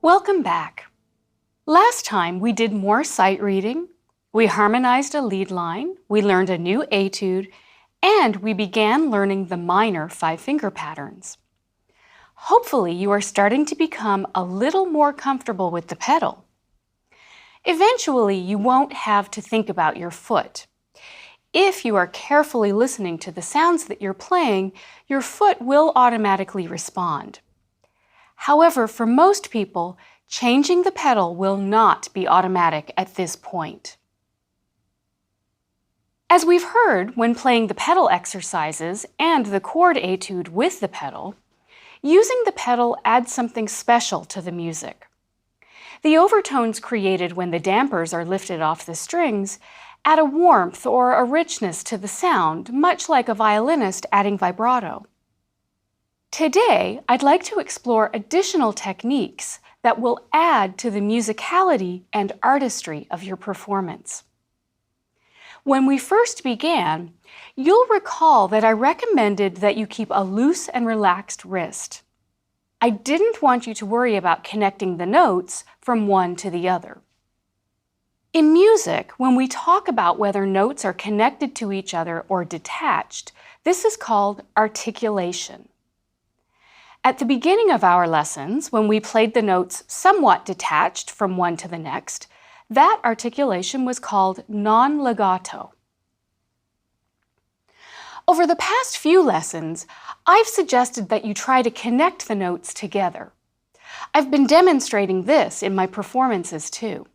Welcome back. Last time we did more sight reading, we harmonized a lead line, we learned a new etude, and we began learning the minor five-finger patterns. Hopefully you are starting to become a little more comfortable with the pedal. Eventually you won't have to think about your foot. If you are carefully listening to the sounds that you're playing, your foot will automatically respond. However, for most people, changing the pedal will not be automatic at this point. As we've heard when playing the pedal exercises and the chord etude with the pedal, using the pedal adds something special to the music. The overtones created when the dampers are lifted off the strings add a warmth or a richness to the sound, much like a violinist adding vibrato. Today, I'd like to explore additional techniques that will add to the musicality and artistry of your performance. When we first began, you'll recall that I recommended that you keep a loose and relaxed wrist. I didn't want you to worry about connecting the notes from one to the other. In music, when we talk about whether notes are connected to each other or detached, this is called articulation. At the beginning of our lessons, when we played the notes somewhat detached from one to the next, that articulation was called non-legato. Over the past few lessons, I've suggested that you try to connect the notes together. I've been demonstrating this in my performances too.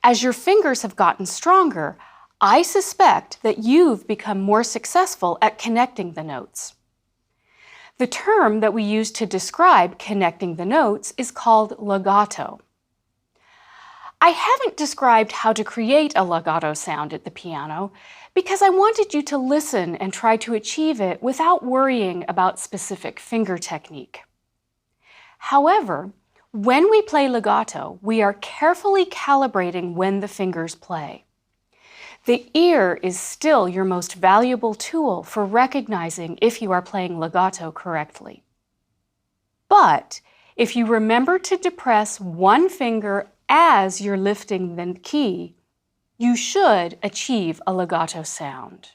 As your fingers have gotten stronger, I suspect that you've become more successful at connecting the notes. The term that we use to describe connecting the notes is called legato. I haven't described how to create a legato sound at the piano because I wanted you to listen and try to achieve it without worrying about specific finger technique. However, when we play legato, we are carefully calibrating when the fingers play. The ear is still your most valuable tool for recognizing if you are playing legato correctly. But if you remember to depress one finger as you're lifting the key, you should achieve a legato sound.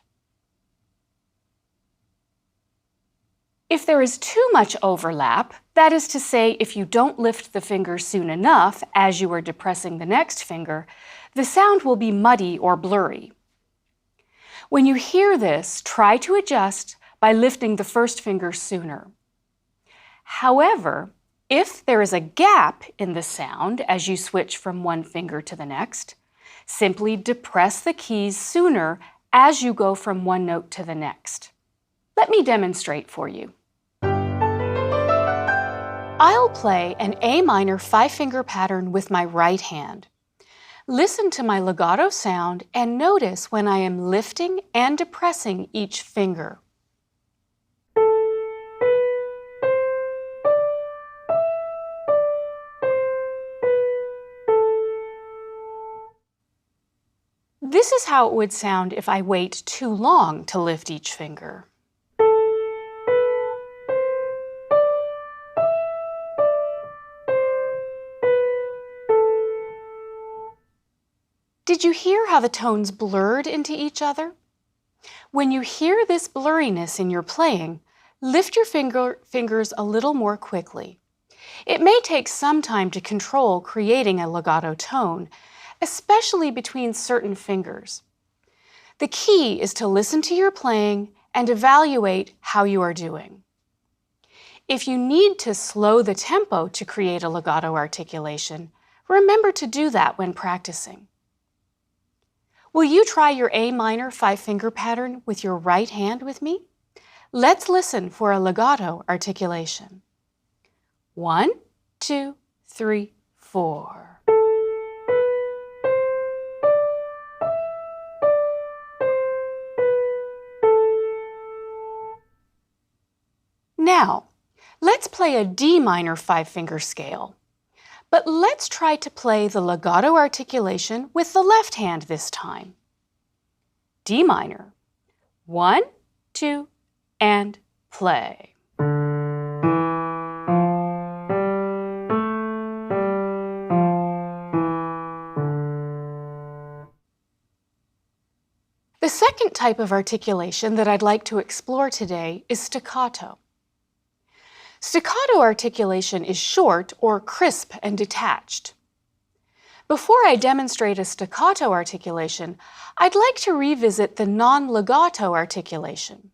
If there is too much overlap, that is to say, if you don't lift the finger soon enough as you are depressing the next finger, the sound will be muddy or blurry. When you hear this, try to adjust by lifting the first finger sooner. However, if there is a gap in the sound as you switch from one finger to the next, simply depress the keys sooner as you go from one note to the next. Let me demonstrate for you. I'll play an A minor five-finger pattern with my right hand. Listen to my legato sound and notice when I am lifting and depressing each finger. This is how it would sound if I wait too long to lift each finger. Did you hear how the tones blurred into each other? When you hear this blurriness in your playing, lift your fingers a little more quickly. It may take some time to control creating a legato tone, especially between certain fingers. The key is to listen to your playing and evaluate how you are doing. If you need to slow the tempo to create a legato articulation, remember to do that when practicing. Will you try your A minor five-finger pattern with your right hand with me? Let's listen for a legato articulation. 1, 2, 3, 4. Now, let's play a D minor five-finger scale. But let's try to play the legato articulation with the left hand this time. D minor. 1, 2, and play. type of articulation that I'd like to explore today is staccato. Staccato articulation is short or crisp and detached. Before I demonstrate a staccato articulation, I'd like to revisit the non-legato articulation.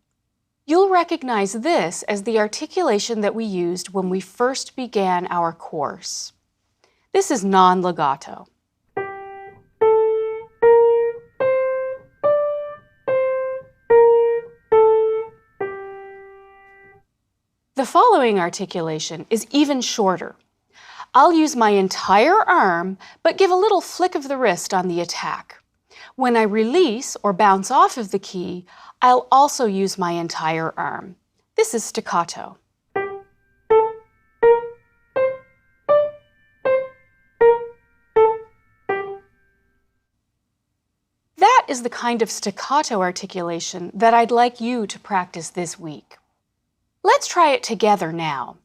You'll recognize this as the articulation that we used when we first began our course. This is non-legato. The following articulation is even shorter. I'll use my entire arm, but give a little flick of the wrist on the attack. When I release or bounce off of the key, I'll also use my entire arm. This is staccato. That is the kind of staccato articulation that I'd like you to practice this week. Let's try it together now.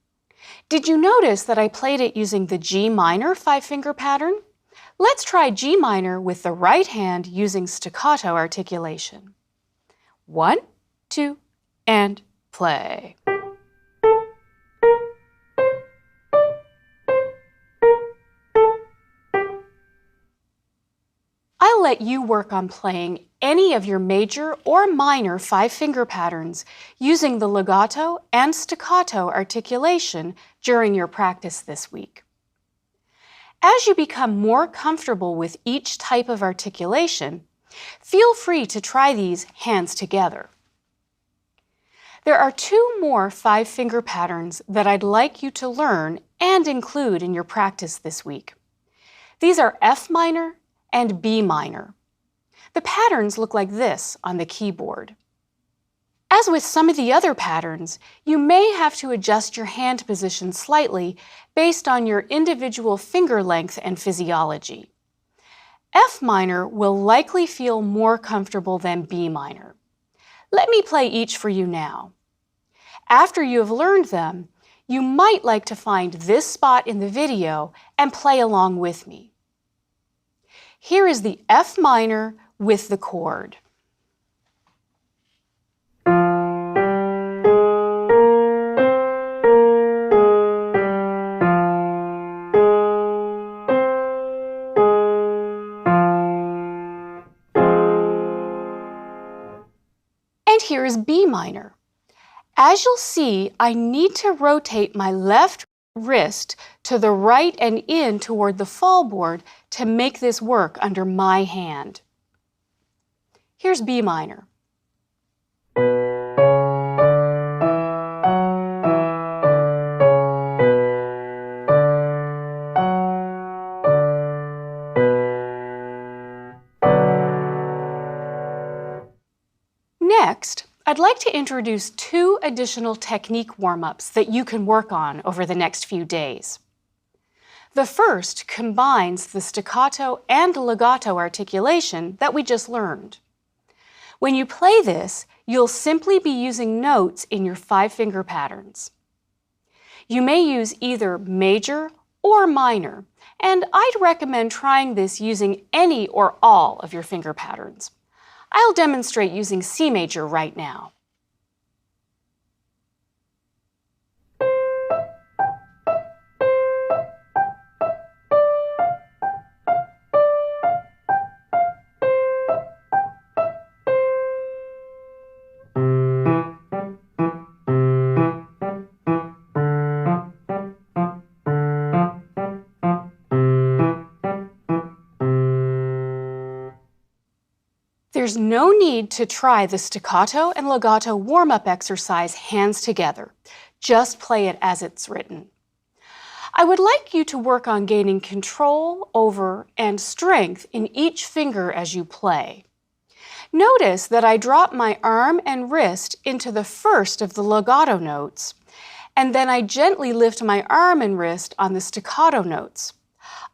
Did you notice that I played it using the G minor 5-finger pattern? Let's try G minor with the right hand using staccato articulation. 1, 2, and play. I'll let you work on playing any of your major or minor 5-finger patterns using the legato and staccato articulation during your practice this week. As you become more comfortable with each type of articulation, feel free to try these hands together. There are 2 more 5-finger patterns that I'd like you to learn and include in your practice this week. These are F minor and B minor. The patterns look like this on the keyboard. As with some of the other patterns, you may have to adjust your hand position slightly based on your individual finger length and physiology. F minor will likely feel more comfortable than B minor. Let me play each for you now. After you have learned them, you might like to find this spot in the video and play along with me. Here is the F minor with the chord. And here is B minor. As you'll see, I need to rotate my left wrist to the right and in toward the fallboard to make this work under my hand. Here's B minor. Next, I'd like to introduce 2 additional technique warm-ups that you can work on over the next few days. The first combines the staccato and legato articulation that we just learned. When you play this, you'll simply be using notes in your 5-finger patterns. You may use either major or minor, and I'd recommend trying this using any or all of your finger patterns. I'll demonstrate using C major right now. There's no need to try the staccato and legato warm-up exercise hands together. Just play it as it's written. I would like you to work on gaining control over and strength in each finger as you play. Notice that I drop my arm and wrist into the first of the legato notes, and then I gently lift my arm and wrist on the staccato notes.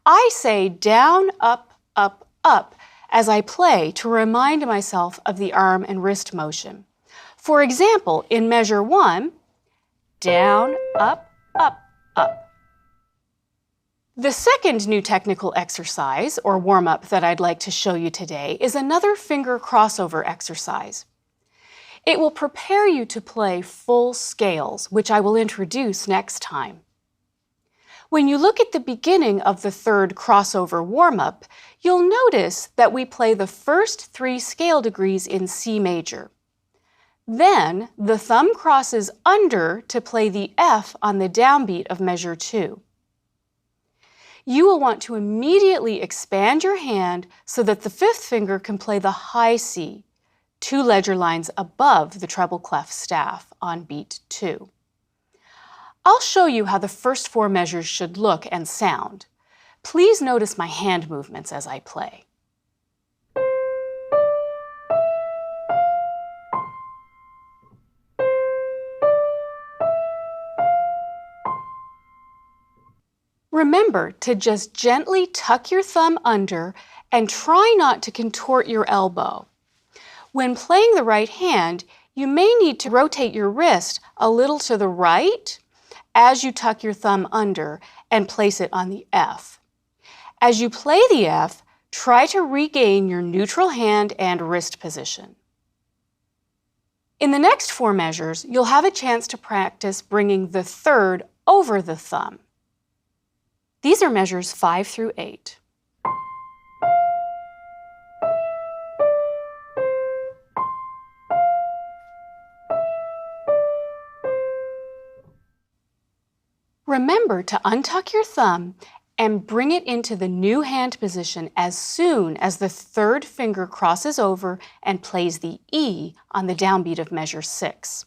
I say down, up, up, up, as I play to remind myself of the arm and wrist motion. For example, in measure 1, down, up, up, up. The second new technical exercise, or warm-up, that I'd like to show you today is another finger crossover exercise. It will prepare you to play full scales, which I will introduce next time. When you look at the beginning of the third crossover warm-up, you'll notice that we play the first 3 scale degrees in C major. Then, the thumb crosses under to play the F on the downbeat of measure 2. You will want to immediately expand your hand so that the 5th finger can play the high C, 2 ledger lines above the treble clef staff on beat 2. I'll show you how the first 4 measures should look and sound. Please notice my hand movements as I play. Remember to just gently tuck your thumb under and try not to contort your elbow. When playing the right hand, you may need to rotate your wrist a little to the right as you tuck your thumb under and place it on the F. As you play the F, try to regain your neutral hand and wrist position. In the next 4 measures, you'll have a chance to practice bringing the 3rd over the thumb. These are measures 5 through 8. Remember to untuck your thumb and bring it into the new hand position as soon as the 3rd finger crosses over and plays the E on the downbeat of measure 6.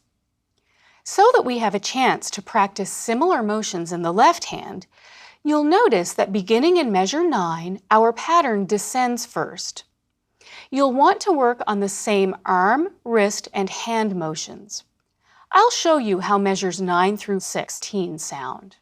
So that we have a chance to practice similar motions in the left hand, you'll notice that beginning in measure 9, our pattern descends first. You'll want to work on the same arm, wrist, and hand motions. I'll show you how measures 9 through 16 sound.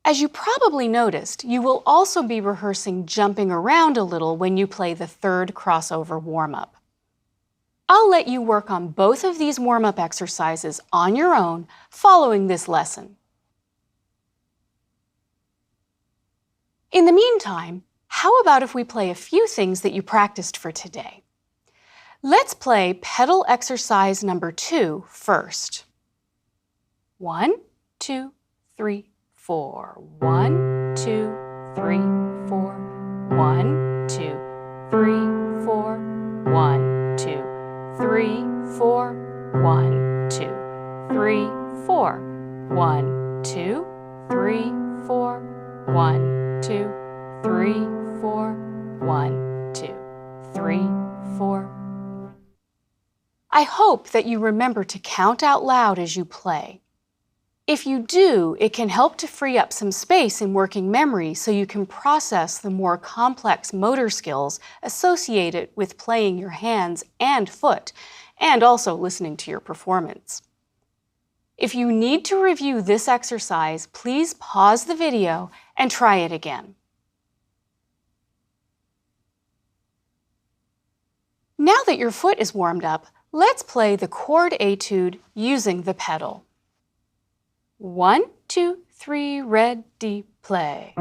As you probably noticed, you will also be rehearsing jumping around a little when you play the 3rd crossover warm-up. I'll let you work on both of these warm-up exercises on your own following this lesson. In the meantime, how about if we play a few things that you practiced for today? Let's play pedal exercise number 2 first. 1, 2, 3, 4. 1, 2, 3, 4. 1, 2, 3, 4. 1, 2, 3, 4. 1, 2, 3, 4. 1, 2, 3, 4. 1, 2, 3, 4. 1, 2, 3, 4. I hope that you remember to count out loud as you play. If you do, it can help to free up some space in working memory so you can process the more complex motor skills associated with playing your hands and foot, and also listening to your performance. If you need to review this exercise, please pause the video and try it again. Now that your foot is warmed up, let's play the chord etude using the pedal. 1, 2, 3, ready, play.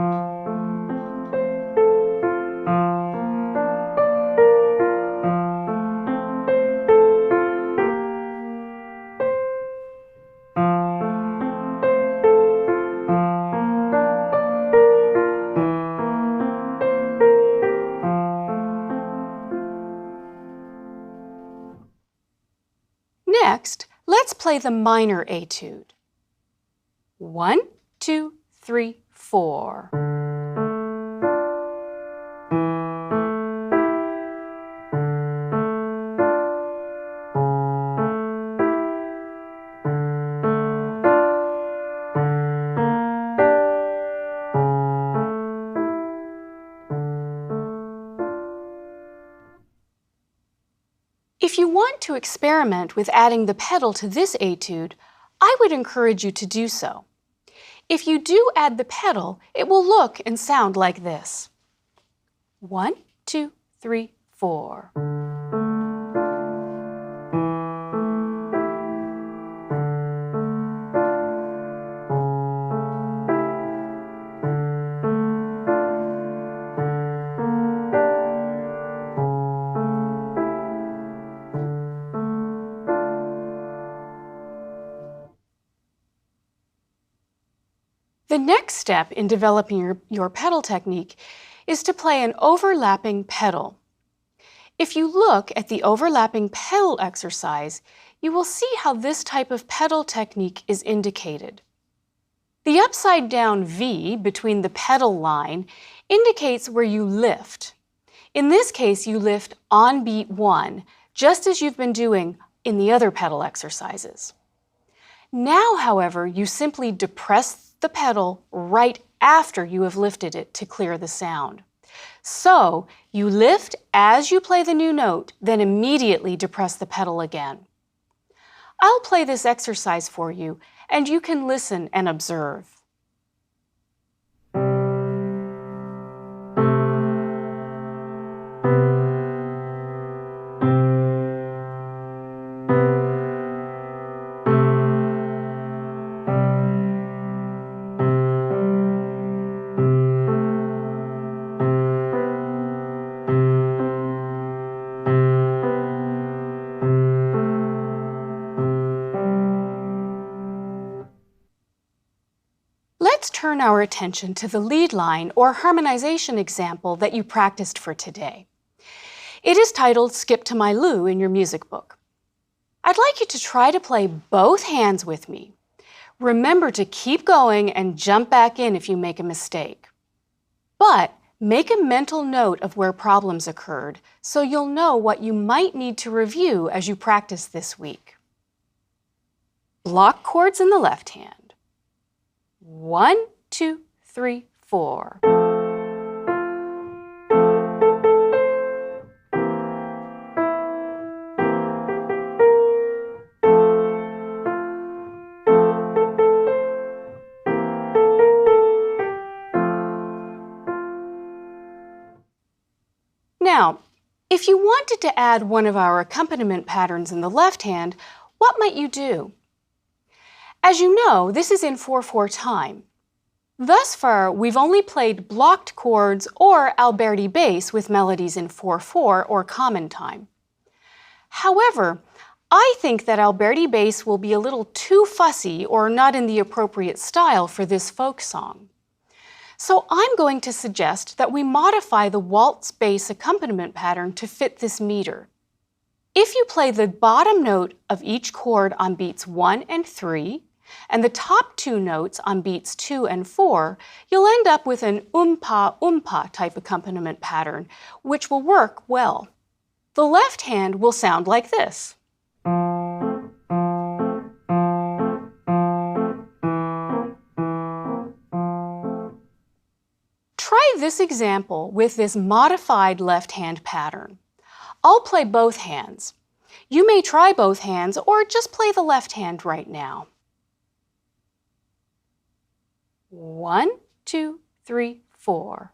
Next, let's play the minor etude. 1, 2, 3, 4. If you want to experiment with adding the pedal to this etude, I would encourage you to do so. If you do add the pedal, it will look and sound like this. 1, 2, 3, 4. The next step in developing your pedal technique is to play an overlapping pedal. If you look at the overlapping pedal exercise, you will see how this type of pedal technique is indicated. The upside down V between the pedal line indicates where you lift. In this case, you lift on beat 1, just as you've been doing in the other pedal exercises. Now, however, you simply depress the pedal right after you have lifted it to clear the sound. So, you lift as you play the new note, then immediately depress the pedal again. I'll play this exercise for you, and you can listen and observe. Let's turn our attention to the lead line or harmonization example that you practiced for today. It is titled Skip to My Lou in your music book. I'd like you to try to play both hands with me. Remember to keep going and jump back in if you make a mistake. But make a mental note of where problems occurred so you'll know what you might need to review as you practice this week. Block chords in the left hand. 1, 2, 3, 4. Now, if you wanted to add one of our accompaniment patterns in the left hand, what might you do? As you know, this is in 4/4 time. Thus far, we've only played blocked chords or Alberti bass with melodies in 4/4 or common time. However, I think that Alberti bass will be a little too fussy or not in the appropriate style for this folk song. So I'm going to suggest that we modify the waltz bass accompaniment pattern to fit this meter. If you play the bottom note of each chord on beats 1 and 3, and the top 2 notes on beats 2 and 4, you'll end up with an umpa type accompaniment pattern, which will work well. The left hand will sound like this. Try this example with this modified left hand pattern. I'll play both hands. You may try both hands or just play the left hand right now. 1, 2, 3, 4.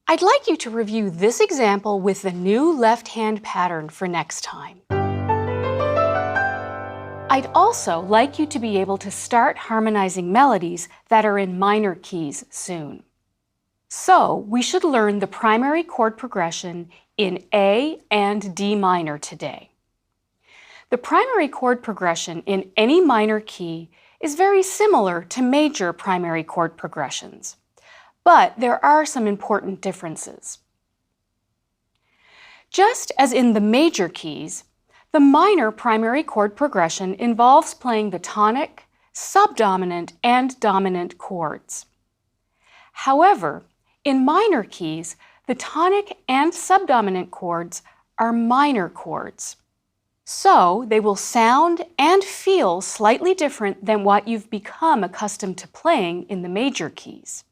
I'd like you to review this example with the new left hand pattern for next time. I'd also like you to be able to start harmonizing melodies that are in minor keys soon. So we should learn the primary chord progression in A and D minor today. The primary chord progression in any minor key is very similar to major primary chord progressions, but there are some important differences. Just as in the major keys, the minor primary chord progression involves playing the tonic, subdominant, and dominant chords. However, in minor keys, the tonic and subdominant chords are minor chords. So they will sound and feel slightly different than what you've become accustomed to playing in the major keys.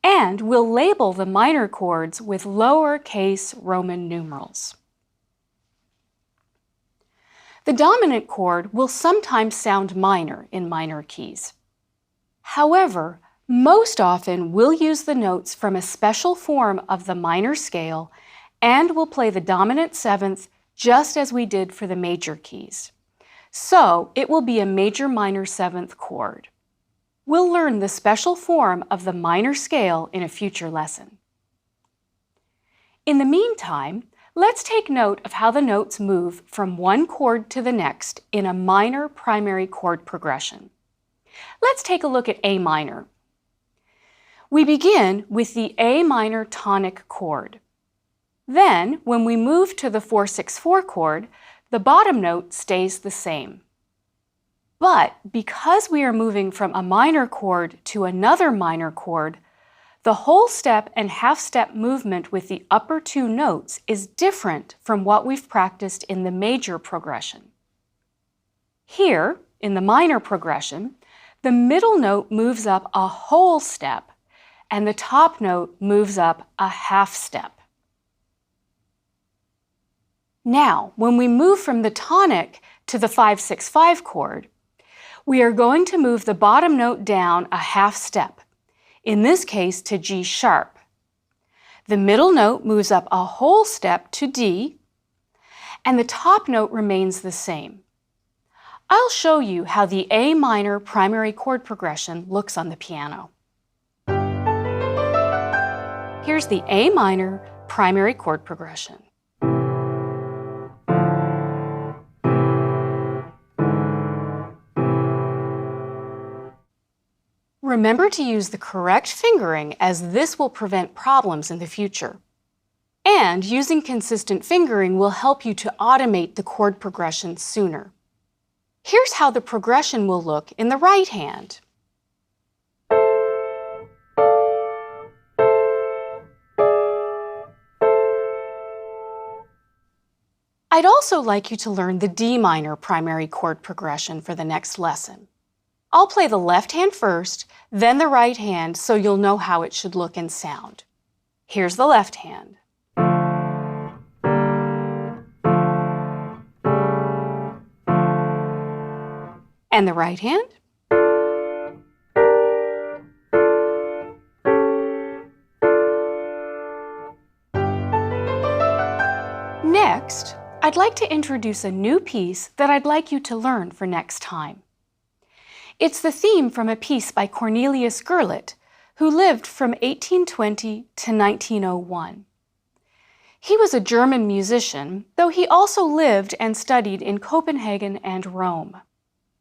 And we'll label the minor chords with lowercase Roman numerals. The dominant chord will sometimes sound minor in minor keys. However, most often we'll use the notes from a special form of the minor scale and we'll play the dominant seventh just as we did for the major keys. So it will be a major-minor seventh chord. We'll learn the special form of the minor scale in a future lesson. In the meantime, let's take note of how the notes move from one chord to the next in a minor primary chord progression. Let's take a look at A minor. We begin with the A minor tonic chord. Then, when we move to the 4-6-4 chord, the bottom note stays the same. But because we are moving from a minor chord to another minor chord, the whole step and half step movement with the upper two notes is different from what we've practiced in the major progression. Here, in the minor progression, the middle note moves up a whole step and the top note moves up a half step. Now, when we move from the tonic to the 5-6-5 chord, we are going to move the bottom note down a half step, in this case to G sharp. The middle note moves up a whole step to D, and the top note remains the same. I'll show you how the A minor primary chord progression looks on the piano. Here's the A minor primary chord progression. Remember to use the correct fingering as this will prevent problems in the future. And using consistent fingering will help you to automate the chord progression sooner. Here's how the progression will look in the right hand. I'd also like you to learn the D minor primary chord progression for the next lesson. I'll play the left hand first, then the right hand so you'll know how it should look and sound. Here's the left hand. And the right hand. Next, I'd like to introduce a new piece that I'd like you to learn for next time. It's the theme from a piece by Cornelius Gurlitt, who lived from 1820 to 1901. He was a German musician, though he also lived and studied in Copenhagen and Rome.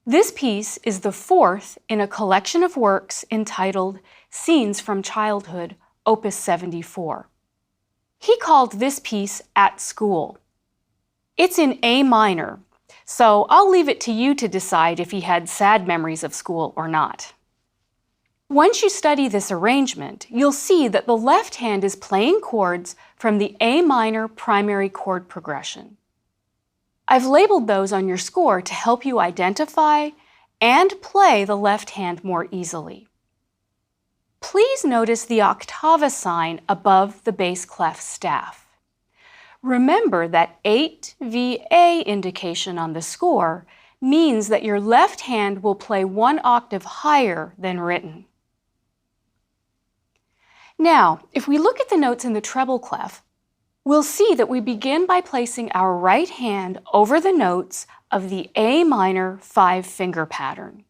This piece is the fourth in a collection of works entitled Scenes from Childhood, Opus 74. He called this piece At School. It's in A minor, so I'll leave it to you to decide if he had sad memories of school or not. Once you study this arrangement, you'll see that the left hand is playing chords from the A minor primary chord progression. I've labeled those on your score to help you identify and play the left hand more easily. Please notice the octava sign above the bass clef staff. Remember that 8VA indication on the score means that your left hand will play one octave higher than written. Now, if we look at the notes in the treble clef, we'll see that we begin by placing our right hand over the notes of the A minor 5-finger pattern.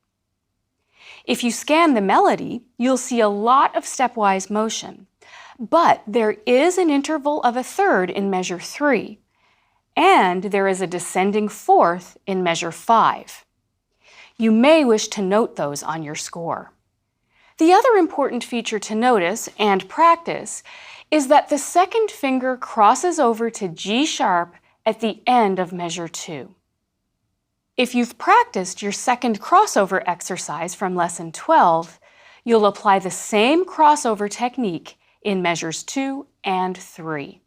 If you scan the melody, you'll see a lot of stepwise motion. But there is an interval of a third in measure 3, and there is a descending fourth in measure 5. You may wish to note those on your score. The other important feature to notice and practice is that the second finger crosses over to G sharp at the end of measure 2. If you've practiced your second crossover exercise from lesson 12, you'll apply the same crossover technique in measures 2 and 3.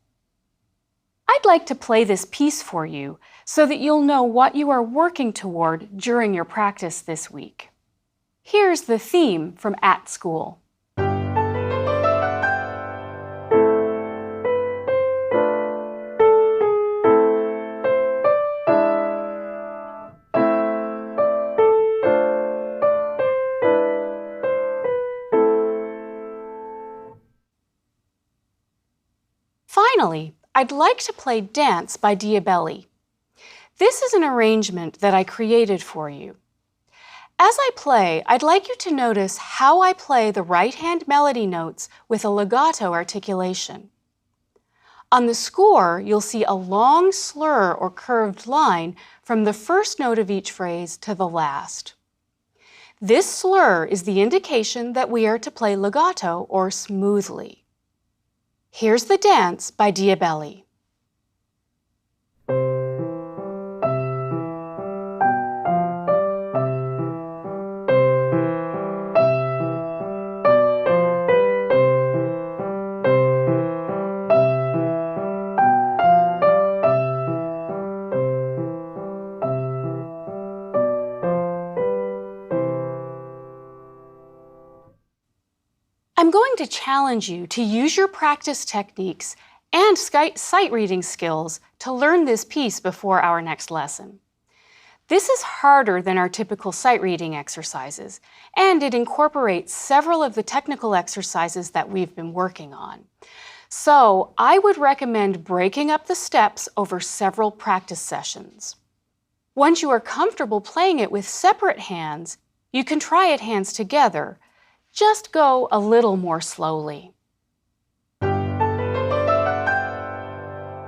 I'd like to play this piece for you so that you'll know what you are working toward during your practice this week. Here's the theme from At School. Finally, I'd like to play Dance by Diabelli. This is an arrangement that I created for you. As I play, I'd like you to notice how I play the right-hand melody notes with a legato articulation. On the score, you'll see a long slur or curved line from the first note of each phrase to the last. This slur is the indication that we are to play legato or smoothly. Here's the Dance by Diabelli. I'm going to challenge you to use your practice techniques and sight reading skills to learn this piece before our next lesson. This is harder than our typical sight reading exercises, and it incorporates several of the technical exercises that we've been working on. So I would recommend breaking up the steps over several practice sessions. Once you are comfortable playing it with separate hands, you can try it hands together. Just go a little more slowly.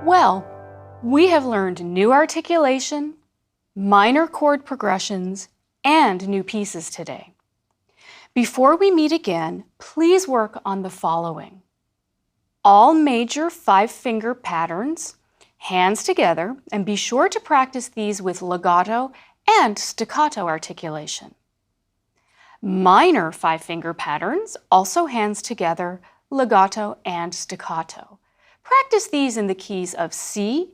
Well, we have learned new articulation, minor chord progressions, and new pieces today. Before we meet again, please work on the following: all major 5-finger patterns, hands together, and be sure to practice these with legato and staccato articulation. Minor 5-finger patterns, also hands together, legato and staccato. Practice these in the keys of C,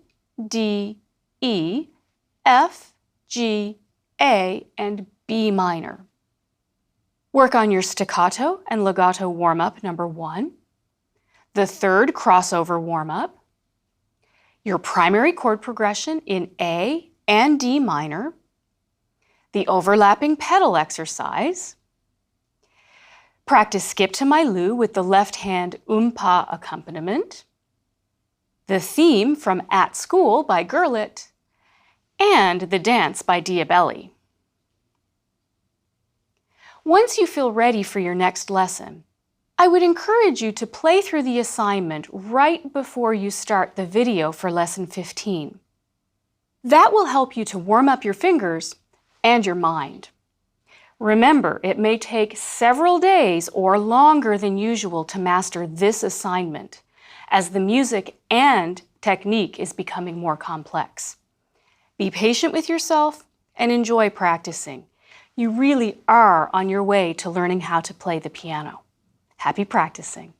D, E, F, G, A, and B minor. Work on your staccato and legato warm-up number 1, the third crossover warm-up, your primary chord progression in A and D minor, the overlapping pedal exercise. Practice Skip to My Lou with the left hand pa accompaniment, the theme from At School by Gurlitt, and the Dance by Diabelli. Once you feel ready for your next lesson, I would encourage you to play through the assignment right before you start the video for Lesson 15. That will help you to warm up your fingers and your mind. Remember, it may take several days or longer than usual to master this assignment, as the music and technique is becoming more complex. Be patient with yourself and enjoy practicing. You really are on your way to learning how to play the piano. Happy practicing!